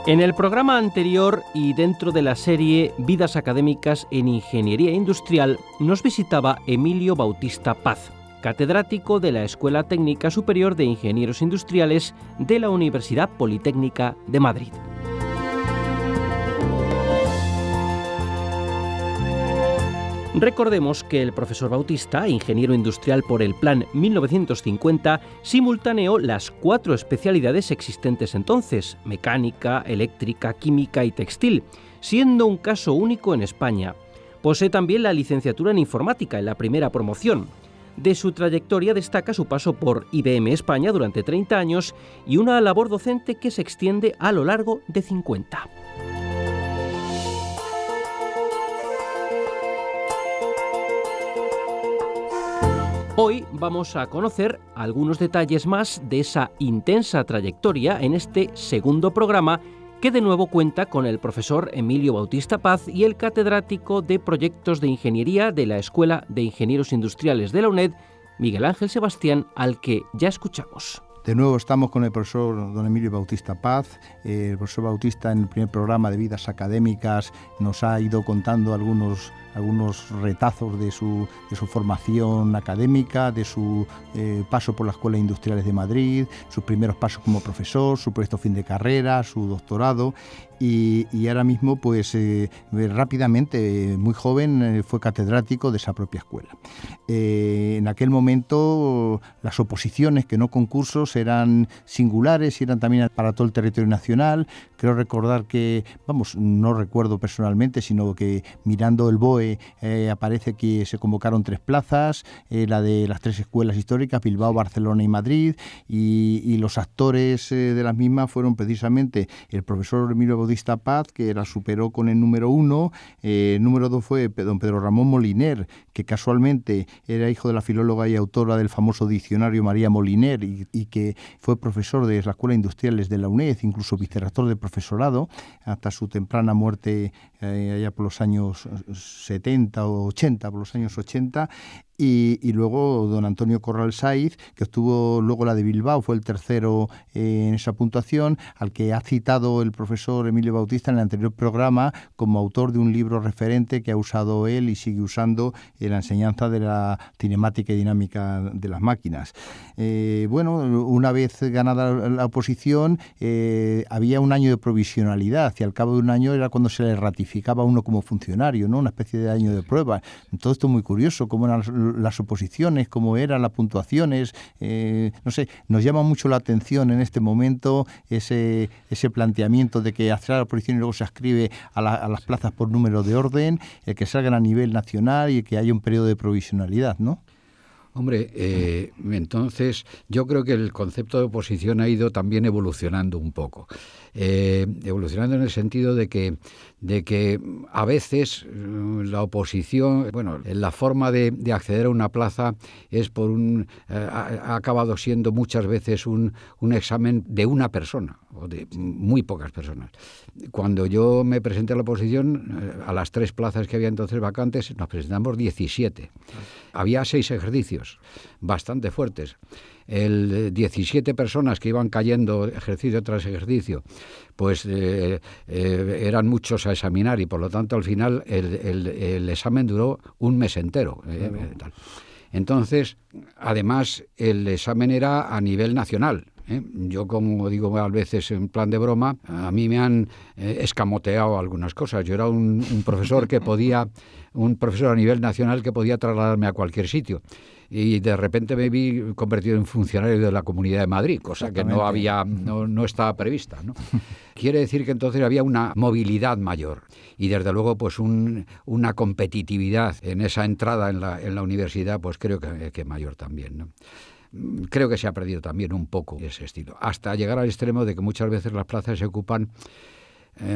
En el programa anterior y dentro de la serie Vidas académicas en Ingeniería Industrial nos visitaba Emilio Bautista Paz, catedrático de la Escuela Técnica Superior de Ingenieros Industriales de la Universidad Politécnica de Madrid. Recordemos que el profesor Bautista, ingeniero industrial por el Plan 1950, simultaneó las 4 especialidades existentes entonces: mecánica, eléctrica, química y textil, siendo un caso único en España. Posee también la licenciatura en informática en la primera promoción. De su trayectoria destaca su paso por IBM España durante 30 años y una labor docente que se extiende a lo largo de 50. Hoy vamos a conocer algunos detalles más de esa intensa trayectoria en este segundo programa, que de nuevo cuenta con el profesor Emilio Bautista Paz y el catedrático de Proyectos de Ingeniería de la Escuela de Ingenieros Industriales de la UNED, Miguel Ángel Sebastián, al que ya escuchamos. De nuevo estamos con el profesor don Emilio Bautista Paz. El profesor Bautista, en el primer programa de Vidas Académicas, nos ha ido contando algunos retazos de su formación académica, de su paso por la Escuela de Industriales de Madrid, sus primeros pasos como profesor, su proyecto fin de carrera, su doctorado. Y ahora mismo, pues rápidamente, muy joven, fue catedrático de esa propia escuela. En aquel momento las oposiciones, que no concursos, eran singulares y eran también para todo el territorio nacional. Creo recordar que, no recuerdo personalmente, sino que mirando el BOE aparece que se convocaron 3 plazas, la de las 3 escuelas históricas, Bilbao, Barcelona y Madrid, y los actores de las mismas fueron precisamente el profesor Emilio Bautista Paz, que la superó con el número 1, el número 2 fue don Pedro Ramón Moliner, que casualmente era hijo de la filóloga y autora del famoso diccionario María Moliner y que fue profesor de la Escuela de Industriales de la UNED, incluso vicerrector de profesorado, hasta su temprana muerte allá por los años 70 o 80, por los años 80. Y luego don Antonio Corral Saiz, que obtuvo luego la de Bilbao, fue el tercero en esa puntuación, al que ha citado el profesor Emilio Bautista en el anterior programa como autor de un libro referente que ha usado él y sigue usando en la enseñanza de la cinemática y dinámica de las máquinas. Una vez ganada la oposición, había un año de provisionalidad y al cabo de un año era cuando se le ratificaba a uno como funcionario, ¿no? Una especie de año de prueba. Todo esto es muy curioso, cómo eran las oposiciones, cómo eran las puntuaciones, nos llama mucho la atención en este momento ese planteamiento de que hace la oposición y luego se ascribe a las plazas por número de orden, el que salgan a nivel nacional y que haya un periodo de provisionalidad, ¿no? Hombre, entonces yo creo que el concepto de oposición ha ido también evolucionando un poco. Evolucionando en el sentido de que a veces la oposición, la forma de acceder a una plaza es ha acabado siendo muchas veces un examen de una persona o de muy pocas personas. Cuando yo me presenté a la oposición, a las 3 plazas que había entonces vacantes, nos presentamos 17. Había 6 ejercicios bastante fuertes. 17 personas que iban cayendo ejercicio tras ejercicio, pues eran muchos a examinar y por lo tanto al final el examen duró un mes entero. Tal. Entonces, además, el examen era a nivel nacional. Yo, como digo a veces en plan de broma, a mí me han escamoteado algunas cosas. Yo era un profesor un profesor a nivel nacional que podía trasladarme a cualquier sitio. Y de repente me vi convertido en funcionario de la Comunidad de Madrid, cosa que no estaba prevista, ¿no? Quiere decir que entonces había una movilidad mayor y desde luego pues una competitividad en esa entrada en la universidad, pues creo que mayor también, ¿no? Creo que se ha perdido también un poco ese estilo, hasta llegar al extremo de que muchas veces las plazas se ocupan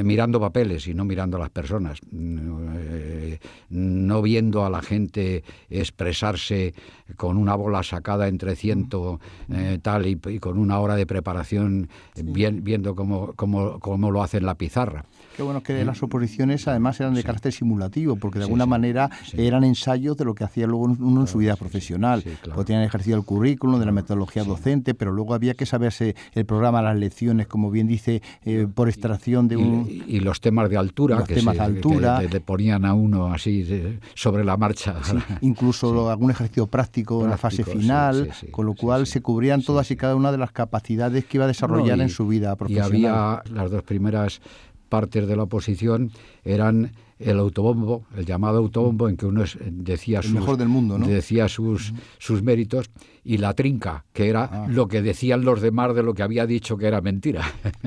mirando papeles y no mirando a las personas, no viendo a la gente expresarse con una bola sacada entre ciento tal y con una hora de preparación, viendo cómo lo hace en la pizarra. Qué bueno que las oposiciones además eran de carácter simulativo, porque de alguna manera eran ensayos de lo que hacía luego uno en su vida profesional. Porque tenían ejercicio el currículum, de la metodología docente, pero luego había que saberse el programa, las lecciones, como bien dice, por extracción de un... Y los temas de altura, que le ponían a uno así sobre la marcha. Sí, incluso algún ejercicio práctico en la fase final, con lo cual se cubrían todas y cada una de las capacidades que iba a desarrollar en su vida profesional. Y había las dos primeras partes de la oposición eran el autobombo, el llamado autobombo, en que uno decía el mejor del mundo, ¿no? Decía sus méritos, y la trinca, que era lo que decían los demás de lo que había dicho que era mentira.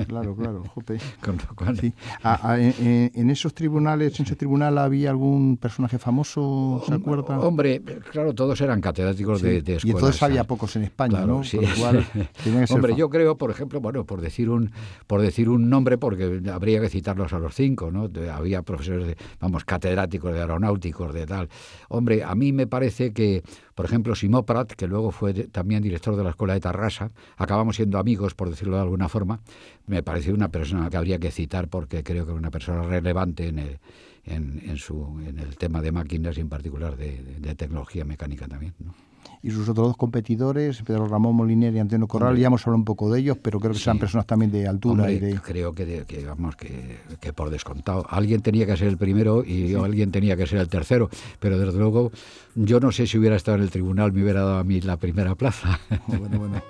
Claro, jope. Con lo cual, sí. En esos tribunales, en ese tribunal había algún personaje famoso, ¿se acuerda? Hombre, claro, todos eran catedráticos de escuelas. Y entonces había pocos en España, claro, ¿no? Sí. Por lo cual, tenía que ser hombre, yo creo, por ejemplo, por decir un nombre, porque habría que citarlos a los 5, ¿no? Había profesores catedráticos de aeronáuticos, de tal. Hombre, a mí me parece que, por ejemplo, Simó Prat, que luego fue también director de la Escuela de Tarrasa, acabamos siendo amigos, por decirlo de alguna forma, me pareció una persona que habría que citar porque creo que es una persona relevante en el tema de máquinas y en particular de tecnología mecánica también, ¿no? Y sus otros dos competidores, Pedro Ramón Moliner y Antonio Corral, ya hemos hablado un poco de ellos, pero creo que sean personas también de altura. Hombre, creo que por descontado. Alguien tenía que ser el primero y alguien tenía que ser el tercero, pero desde luego yo no sé si hubiera estado en el tribunal me hubiera dado a mí la primera plaza. Bueno.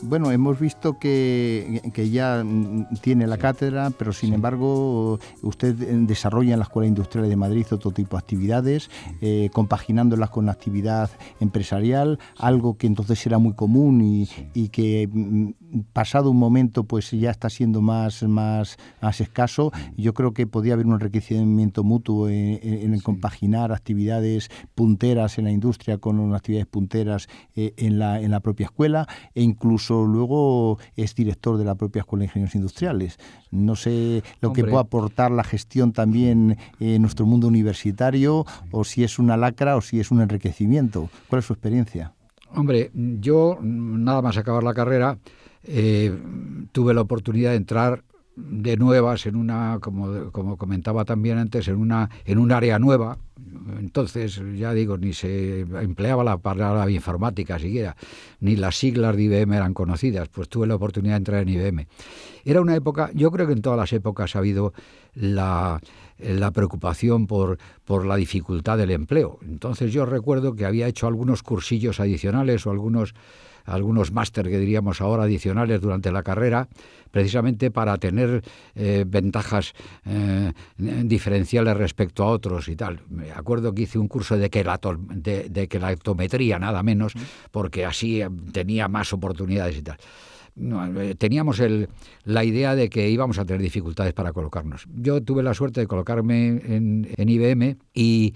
Bueno, hemos visto que ya tiene la cátedra, pero sin embargo usted desarrolla en la Escuela Industrial de Madrid otro tipo de actividades, compaginándolas con la actividad empresarial, algo que entonces era muy común y que pasado un momento pues ya está siendo más escaso. Yo creo que podía haber un enriquecimiento mutuo en compaginar actividades punteras en la industria con actividades punteras en la propia escuela, e incluso luego es director de la propia Escuela de Ingenieros Industriales. No sé lo que puede aportar la gestión también en nuestro mundo universitario, o si es una lacra o si es un enriquecimiento. ¿Cuál es su experiencia? Hombre, yo nada más acabar la carrera tuve la oportunidad de entrar de nuevas en una, como comentaba también antes, en un área nueva. Entonces, ya digo, ni se empleaba la palabra informática siquiera, ni las siglas de IBM eran conocidas, pues tuve la oportunidad de entrar en IBM. Era una época, yo creo que en todas las épocas ha habido la preocupación por la dificultad del empleo. Entonces yo recuerdo que había hecho algunos cursillos adicionales o algunos máster que diríamos ahora adicionales durante la carrera, precisamente para tener ventajas diferenciales respecto a otros y tal. Me acuerdo que hice un curso de quelatometría, nada menos, porque así tenía más oportunidades y tal. No, teníamos la idea de que íbamos a tener dificultades para colocarnos. Yo tuve la suerte de colocarme en IBM, y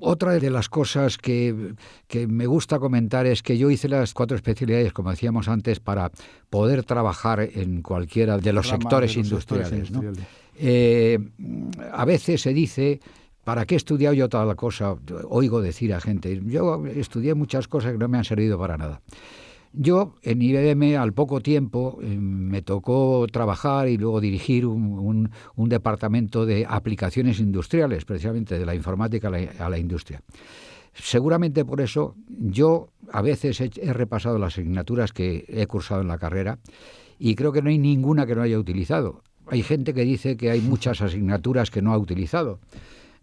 otra de las cosas que me gusta comentar es que yo hice las 4 especialidades, como decíamos antes, para poder trabajar en cualquiera de los sectores industriales, ¿no? A veces se dice, ¿para qué he estudiado yo tal cosa? Oigo decir a gente, yo estudié muchas cosas que no me han servido para nada. Yo en IBM al poco tiempo me tocó trabajar y luego dirigir un departamento de aplicaciones industriales, precisamente de la informática a la industria. Seguramente por eso yo a veces he repasado las asignaturas que he cursado en la carrera y creo que no hay ninguna que no haya utilizado. Hay gente que dice que hay muchas asignaturas que no ha utilizado.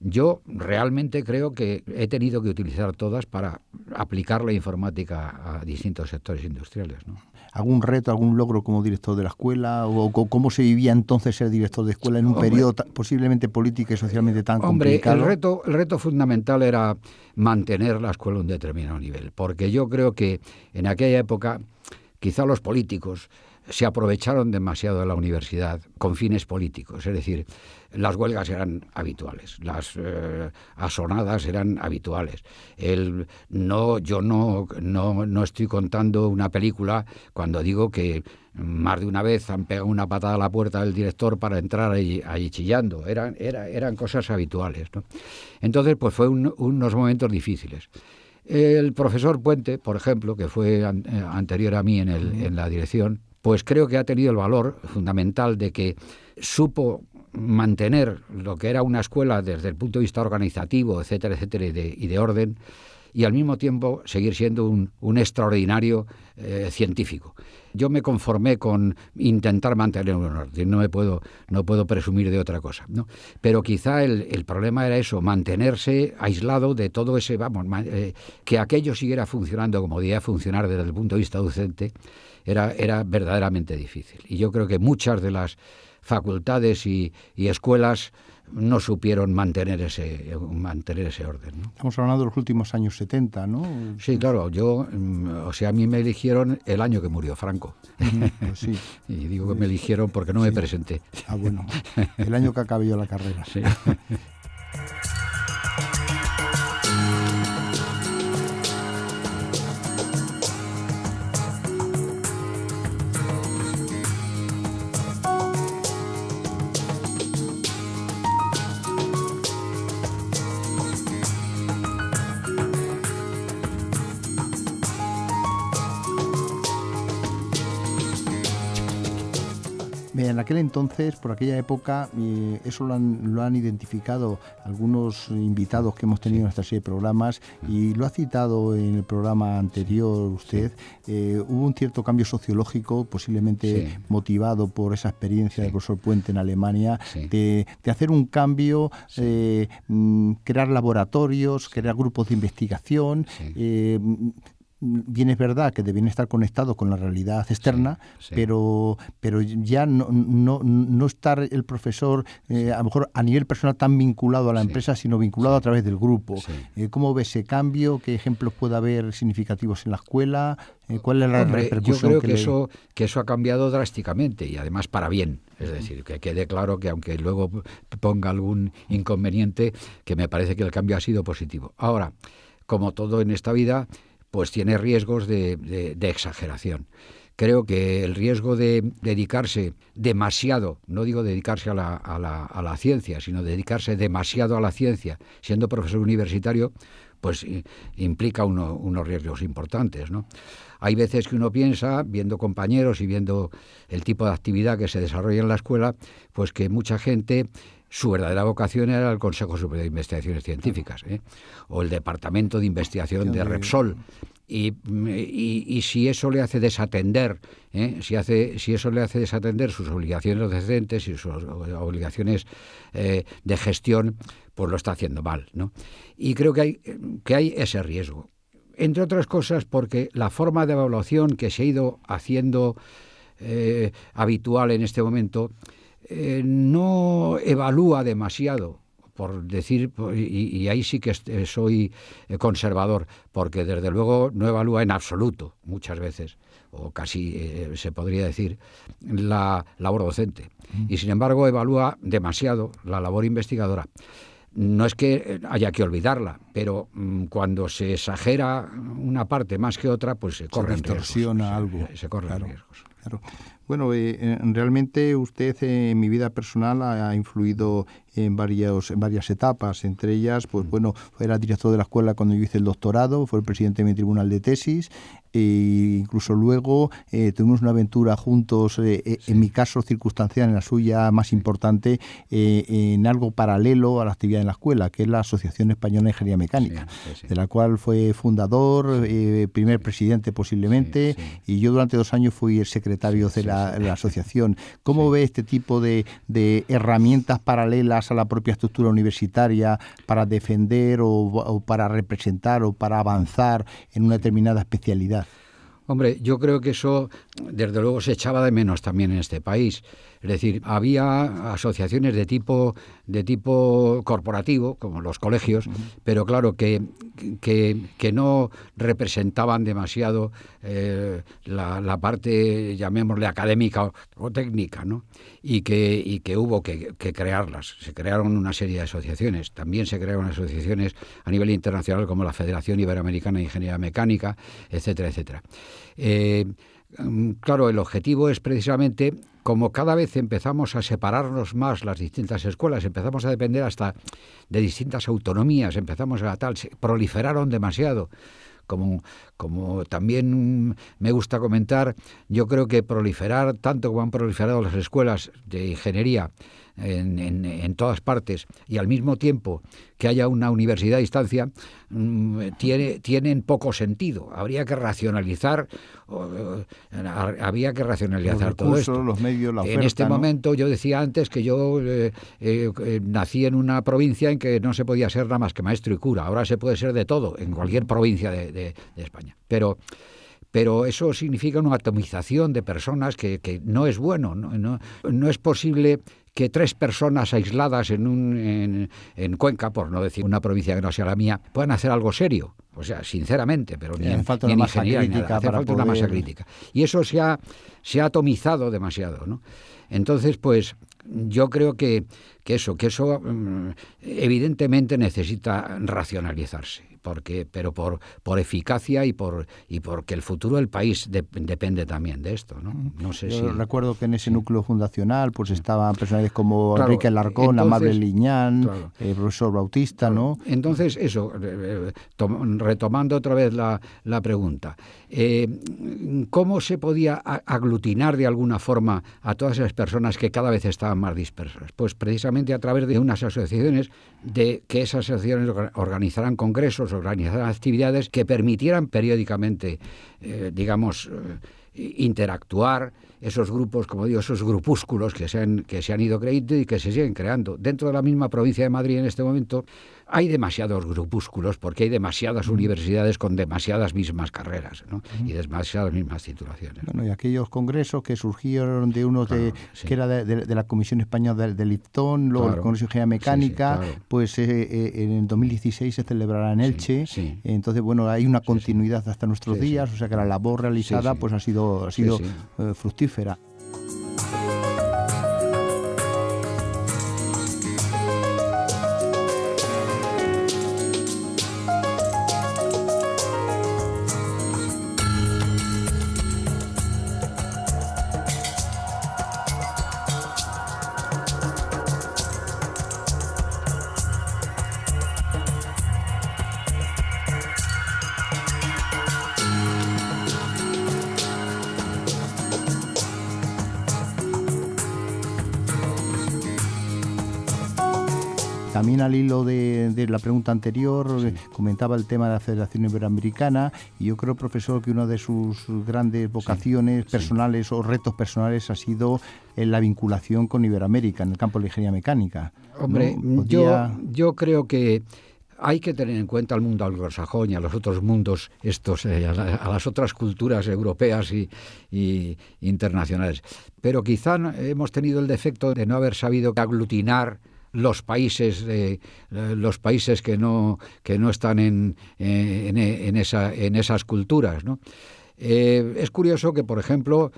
Yo realmente creo que he tenido que utilizar todas para aplicar la informática a distintos sectores industriales, ¿no? ¿Algún reto, algún logro como director de la escuela? ¿O cómo se vivía entonces ser director de escuela en un periodo posiblemente político y socialmente tan complicado? El reto fundamental era mantener la escuela a un determinado nivel, porque yo creo que en aquella época quizá los políticos se aprovecharon demasiado de la universidad con fines políticos, es decir, las huelgas eran habituales, las asonadas eran habituales. Yo no estoy contando una película cuando digo que más de una vez han pegado una patada a la puerta del director para entrar ahí chillando. Eran cosas habituales, ¿no? Entonces, pues fue unos momentos difíciles. El profesor Puente, por ejemplo, que fue anterior a mí en la dirección, pues creo que ha tenido el valor fundamental de que supo mantener lo que era una escuela desde el punto de vista organizativo, etcétera, etcétera, y de orden, y al mismo tiempo seguir siendo un extraordinario científico. Yo me conformé con intentar mantener un orden, no puedo presumir de otra cosa, ¿no? Pero quizá el problema era eso, mantenerse aislado de todo ese, que aquello siguiera funcionando como debía funcionar desde el punto de vista docente, era verdaderamente difícil. Y yo creo que muchas de las facultades y escuelas no supieron mantener ese orden, ¿no? Estamos hablando de los últimos años 70, ¿no? Sí, claro. A mí me eligieron el año que murió Franco. Pues sí. Y digo que me eligieron porque no me presenté. Ah, bueno. El año que acabé yo la carrera. Sí. En aquel entonces, por aquella época, eso lo han identificado algunos invitados que hemos tenido en esta serie de programas, y lo ha citado en el programa anterior usted. Hubo un cierto cambio sociológico, posiblemente motivado por esa experiencia del profesor Puente en Alemania, de hacer un cambio, crear laboratorios, crear grupos de investigación. Bien es verdad que deben estar conectados con la realidad externa, pero ya no estar el profesor a lo mejor a nivel personal tan vinculado a la empresa, sino vinculado a través del grupo. ¿Cómo ve ese cambio? ¿Qué ejemplos puede haber significativos en la escuela? ¿Cuál es la repercusión? Yo creo que eso ha cambiado drásticamente, y además para bien. Es decir, que quede claro que aunque luego ponga algún inconveniente, que me parece que el cambio ha sido positivo. Ahora, como todo en esta vida, pues tiene riesgos de exageración. Creo que el riesgo de dedicarse demasiado, no digo dedicarse a la ciencia, sino dedicarse demasiado a la ciencia, siendo profesor universitario, pues implica unos riesgos importantes, ¿no? Hay veces que uno piensa, viendo compañeros y viendo el tipo de actividad que se desarrolla en la escuela, pues que mucha gente, su verdadera vocación era el Consejo Superior de Investigaciones Científicas, o el Departamento de Investigación de Repsol. Y si eso le hace desatender, si eso le hace desatender sus obligaciones docentes y sus obligaciones de gestión, pues lo está haciendo mal, ¿no? Y creo que hay ese riesgo. Entre otras cosas porque la forma de evaluación que se ha ido haciendo habitual en este momento no evalúa demasiado, por decir, y ahí sí que soy conservador, porque desde luego no evalúa en absoluto muchas veces, o casi se podría decir, la labor docente. Y sin embargo evalúa demasiado la labor investigadora. No es que haya que olvidarla, pero cuando se exagera una parte más que otra, pues se corren riesgos. Se corren riesgos. Claro. Bueno, realmente usted en mi vida personal ha influido en varias etapas. Entre ellas, pues bueno, era director de la escuela cuando yo hice el doctorado, fue el presidente de mi tribunal de tesis, e incluso luego tuvimos una aventura juntos, en mi caso circunstancial, en la suya más importante, en algo paralelo a la actividad en la escuela, que es la Asociación Española de Ingeniería Mecánica, de la cual fue fundador, primer presidente posiblemente, y yo durante 2 años fui el secretario de la la asociación. ¿Cómo ve este tipo de herramientas paralelas a la propia estructura universitaria para defender o para representar o para avanzar en una determinada especialidad? Hombre, yo creo que eso, desde luego, se echaba de menos también en este país. Es decir, había asociaciones de tipo corporativo, como los colegios, pero claro, que no representaban demasiado la parte, llamémosle, académica o técnica, ¿no? Y que hubo que crearlas. Se crearon una serie de asociaciones. También se crearon asociaciones a nivel internacional, como la Federación Iberoamericana de Ingeniería Mecánica, etcétera, etcétera. Claro, el objetivo es precisamente, como cada vez empezamos a separarnos más las distintas escuelas, empezamos a depender hasta de distintas autonomías, se proliferaron demasiado. Como también me gusta comentar, yo creo que proliferar tanto como han proliferado las escuelas de ingeniería en todas partes, y al mismo tiempo que haya una universidad a distancia, tienen poco sentido. Habría que racionalizar todo esto. Los medios, la oferta, en este momento, yo decía antes que yo nací en una provincia en que no se podía ser nada más que maestro y cura. Ahora se puede ser de todo en cualquier provincia de España. Pero eso significa una atomización de personas que no es bueno. No es posible que 3 personas aisladas en Cuenca, por no decir una provincia que no sea la mía, puedan hacer algo serio. O sea, sinceramente, pero ni en ingeniería ni nada. Hace falta una masa crítica. Y eso se ha atomizado demasiado, ¿no? Entonces, pues, yo creo que eso evidentemente necesita racionalizarse. Pero por eficacia y porque el futuro del país depende también de esto, ¿no? No sé Yo recuerdo que en ese núcleo fundacional pues estaban personajes como Enrique Larcón, entonces, Amable Liñán, el profesor Bautista, ¿no? Entonces, eso, retomando otra vez la pregunta, ¿cómo se podía aglutinar de alguna forma a todas esas personas que cada vez estaban más dispersas? Pues precisamente a través de unas asociaciones, que esas asociaciones organizaran congresos, organizaran actividades que permitieran periódicamente, interactuar, esos grupos, como digo, esos grupúsculos que se han ido creando y que se siguen creando. Dentro de la misma provincia de Madrid en este momento hay demasiados grupúsculos porque hay demasiadas universidades con demasiadas mismas carreras, ¿no? Y demasiadas mismas titulaciones. Bueno, y aquellos congresos que surgieron de unos que era de la Comisión Española del IFTON, luego el Congreso de Ingeniería Mecánica, pues en 2016 se celebrará en Elche. Entonces, bueno, hay una continuidad hasta nuestros días, o sea que la labor realizada pues ha sido fructífera. También al hilo de la pregunta anterior, comentaba el tema de la Federación Iberoamericana, y yo creo, profesor, que una de sus grandes vocaciones personales o retos personales ha sido la vinculación con Iberoamérica en el campo de la ingeniería mecánica. Hombre, ¿no? Yo creo que hay que tener en cuenta al mundo anglosajón y a los otros mundos a las otras culturas europeas y internacionales. Pero quizá hemos tenido el defecto de no haber sabido aglutinar los países que no están en esas culturas, ¿no? Es curioso que, por ejemplo,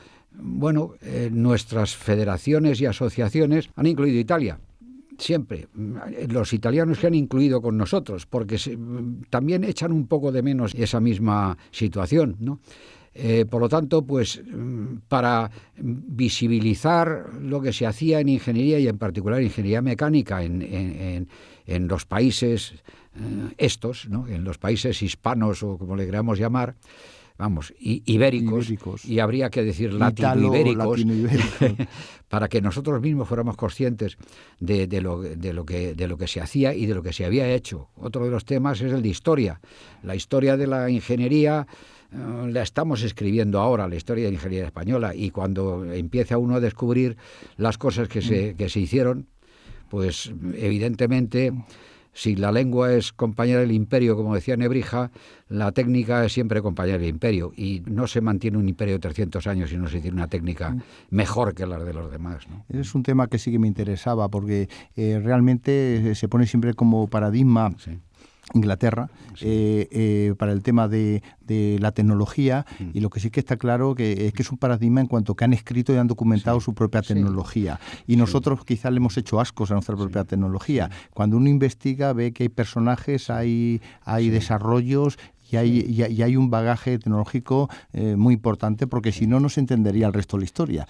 nuestras federaciones y asociaciones han incluido Italia. Siempre. Los italianos se han incluido con nosotros, porque también echan un poco de menos esa misma situación, ¿no? Por lo tanto, pues para visibilizar lo que se hacía en ingeniería y en particular ingeniería mecánica en los países estos, ¿no? En los países hispanos o como le queramos llamar, ibéricos, y habría que decir latinoibéricos, para que nosotros mismos fuéramos conscientes de lo que se hacía y de lo que se había hecho. Otro de los temas es el de historia. La historia de la ingeniería la estamos escribiendo ahora, la historia de la ingeniería española, y cuando empieza uno a descubrir las cosas que se hicieron, pues evidentemente, si la lengua es compañera del imperio, como decía Nebrija, la técnica es siempre compañera del imperio, y no se mantiene un imperio de 300 años si no se tiene una técnica mejor que las de los demás, ¿no? Es un tema que sí que me interesaba, porque realmente se pone siempre como paradigma... Sí. Inglaterra, para el tema de la tecnología, y lo que sí que está claro que es un paradigma en cuanto que han escrito y han documentado su propia tecnología, y nosotros quizás le hemos hecho ascos a nuestra propia tecnología. Cuando uno investiga ve que hay personajes, hay desarrollos, y hay un bagaje tecnológico muy importante, porque si no, no se entendería el resto de la historia.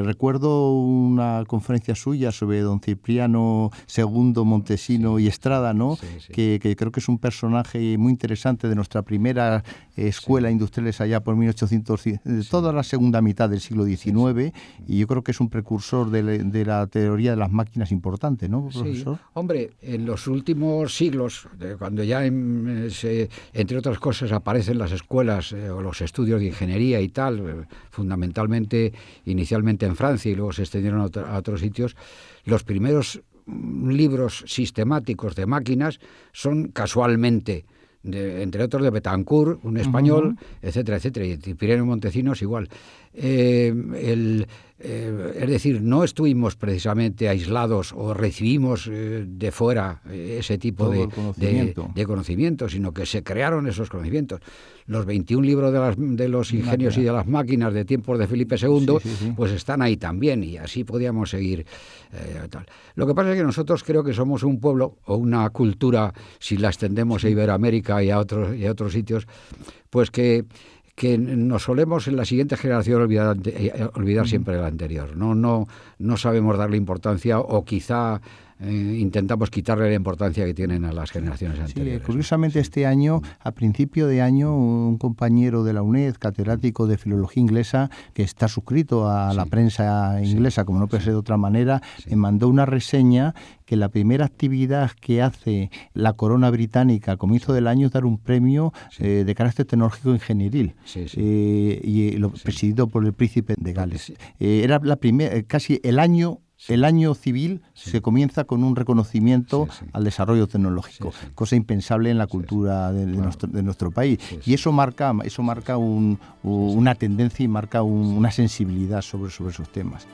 Recuerdo una conferencia suya sobre don Cipriano II Montesino y Estrada, ¿no? Que creo que es un personaje muy interesante de nuestra primera escuela industriales allá por 1800, toda la segunda mitad del siglo XIX, y yo creo que es un precursor de la teoría de las máquinas importante, ¿no, profesor? Sí. Hombre, en los últimos siglos, cuando ya entre otras cosas aparecen las escuelas o los estudios de ingeniería y tal, fundamentalmente, inicialmente en Francia y luego se extendieron a otros sitios, los primeros libros sistemáticos de máquinas son casualmente, entre otros de Betancourt, un español, etcétera, etcétera, y Cipriano Montesinos igual. Es decir, no estuvimos precisamente aislados o recibimos de fuera ese tipo de conocimiento, sino que se crearon esos conocimientos. Los 21 libros de los ingenios y de las máquinas de tiempos de Felipe II, pues están ahí también, y así podíamos seguir. Tal. Lo que pasa es que nosotros creo que somos un pueblo o una cultura, si la extendemos a Iberoamérica y a otros sitios, pues que nos solemos en la siguiente generación olvidar siempre el anterior. No sabemos darle importancia, o quizá intentamos quitarle la importancia que tienen a las generaciones anteriores. Curiosamente este año, a principio de año, un compañero de la UNED, catedrático de Filología Inglesa, que está suscrito a la prensa inglesa, como no puede ser de otra manera, me mandó una reseña que la primera actividad que hace la corona británica al comienzo del año es dar un premio de carácter tecnológico ingenieril, presidido por el príncipe de Gales. Era la primera, casi el año civil se comienza con un reconocimiento al desarrollo tecnológico, cosa impensable en la cultura de nuestro país. Y eso marca una tendencia y marca una sensibilidad sobre esos temas.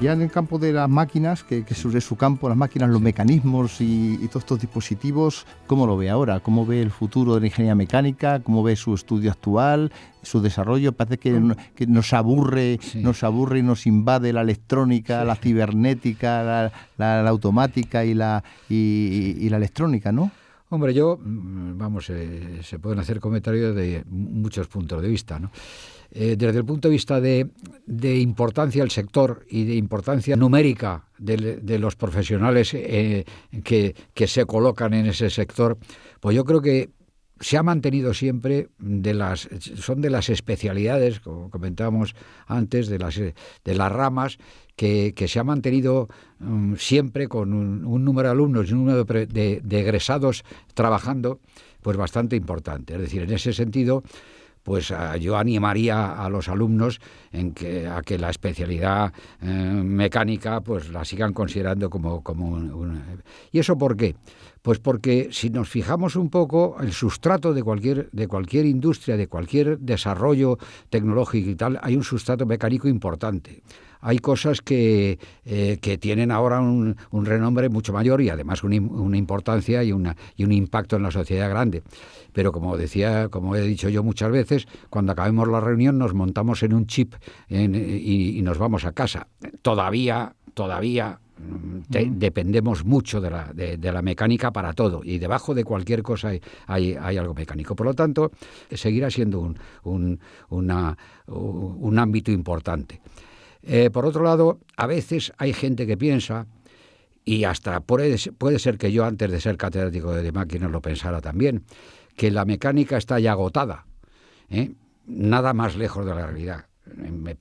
Ya en el campo de las máquinas, que es sobre su campo, las máquinas, los mecanismos y todos estos dispositivos, ¿cómo lo ve ahora? ¿Cómo ve el futuro de la ingeniería mecánica? ¿Cómo ve su estudio actual, su desarrollo? Parece que nos aburre y nos invade la electrónica, la cibernética, la automática y la electrónica, ¿no? Hombre, se pueden hacer comentarios de muchos puntos de vista, ¿no? Desde el punto de vista de importancia del sector y de importancia numérica de los profesionales que se colocan en ese sector, pues yo creo que se ha mantenido siempre son de las especialidades, como comentábamos antes, de las ramas que se ha mantenido siempre con un número de alumnos y un número de egresados trabajando, pues bastante importante. Es decir, en ese sentido, pues yo animaría a los alumnos a que la especialidad mecánica pues la sigan considerando como una. ¿Y eso por qué? Pues porque si nos fijamos un poco, el sustrato de cualquier industria, de cualquier desarrollo tecnológico y tal, hay un sustrato mecánico importante. Hay cosas que tienen ahora un renombre mucho mayor y además una importancia y un impacto en la sociedad grande. Pero como he dicho yo muchas veces, cuando acabemos la reunión nos montamos en un chip y nos vamos a casa. Todavía dependemos mucho de la mecánica para todo, y debajo de cualquier cosa hay algo mecánico. Por lo tanto, seguirá siendo un ámbito importante. Por otro lado, a veces hay gente que piensa, y hasta puede ser que yo antes de ser catedrático de máquinas lo pensara también, que la mecánica está ya agotada, nada más lejos de la realidad.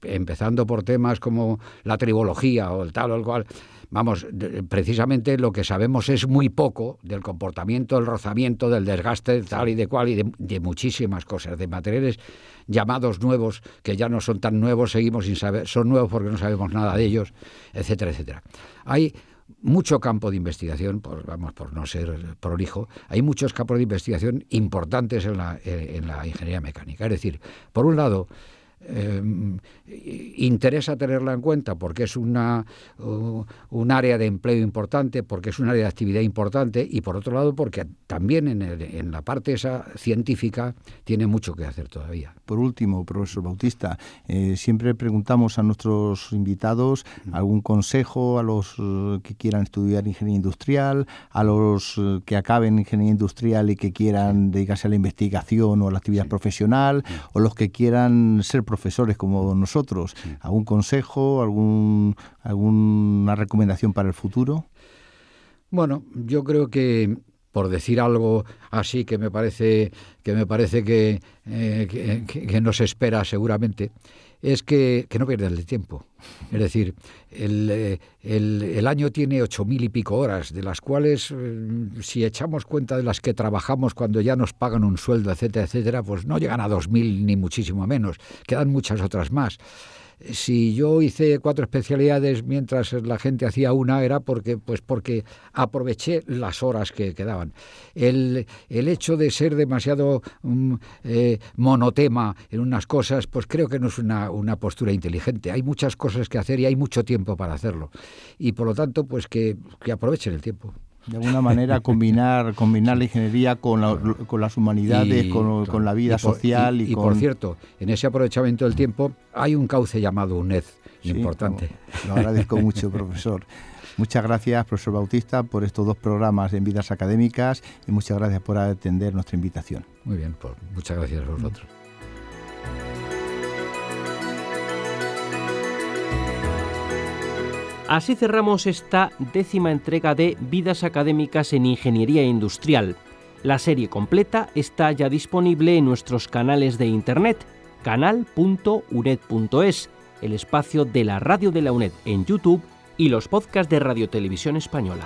Empezando por temas como la tribología o el tal o el cual, vamos, precisamente lo que sabemos es muy poco del comportamiento, del rozamiento, del desgaste, de tal y de cual, y de muchísimas cosas, de materiales llamados nuevos, que ya no son tan nuevos, seguimos sin saber, son nuevos porque no sabemos nada de ellos, etcétera, etcétera. Hay mucho campo de investigación, por no ser prolijo, hay muchos campos de investigación importantes en la ingeniería mecánica. Es decir, por un lado, interesa tenerla en cuenta porque es un área de empleo importante, porque es un área de actividad importante, y por otro lado porque también en la parte esa científica tiene mucho que hacer todavía. Por último, profesor Bautista, siempre preguntamos a nuestros invitados algún consejo a los que quieran estudiar ingeniería industrial, a los que acaben ingeniería industrial y que quieran dedicarse a la investigación o a la actividad profesional, o los que quieran ser profesores como nosotros. ¿Algún consejo, alguna recomendación para el futuro? Bueno, yo creo que, por decir algo así que me parece que nos espera seguramente, es que no pierdan el tiempo. Es decir, el año tiene 8.000 y pico horas, de las cuales, si echamos cuenta de las que trabajamos cuando ya nos pagan un sueldo, etcétera, etcétera, pues no llegan a 2.000 ni muchísimo menos. Quedan muchas otras más. Si yo hice 4 especialidades mientras la gente hacía una, era porque aproveché las horas que quedaban. El hecho de ser demasiado monotema en unas cosas, pues creo que no es una postura inteligente. Hay muchas cosas que hacer y hay mucho tiempo para hacerlo. Y por lo tanto, pues que aprovechen el tiempo. De alguna manera combinar la ingeniería con las humanidades, con la vida social. Y por cierto, en ese aprovechamiento del tiempo hay un cauce llamado UNED, importante. Lo agradezco mucho, profesor. Muchas gracias, profesor Bautista, por estos 2 programas en Vidas Académicas, y muchas gracias por atender nuestra invitación. Muy bien, pues muchas gracias a vosotros. Así cerramos esta 10ª entrega de Vidas Académicas en Ingeniería Industrial. La serie completa está ya disponible en nuestros canales de internet, canal.uned.es, el espacio de la radio de la UNED en YouTube y los podcasts de Radio Televisión Española.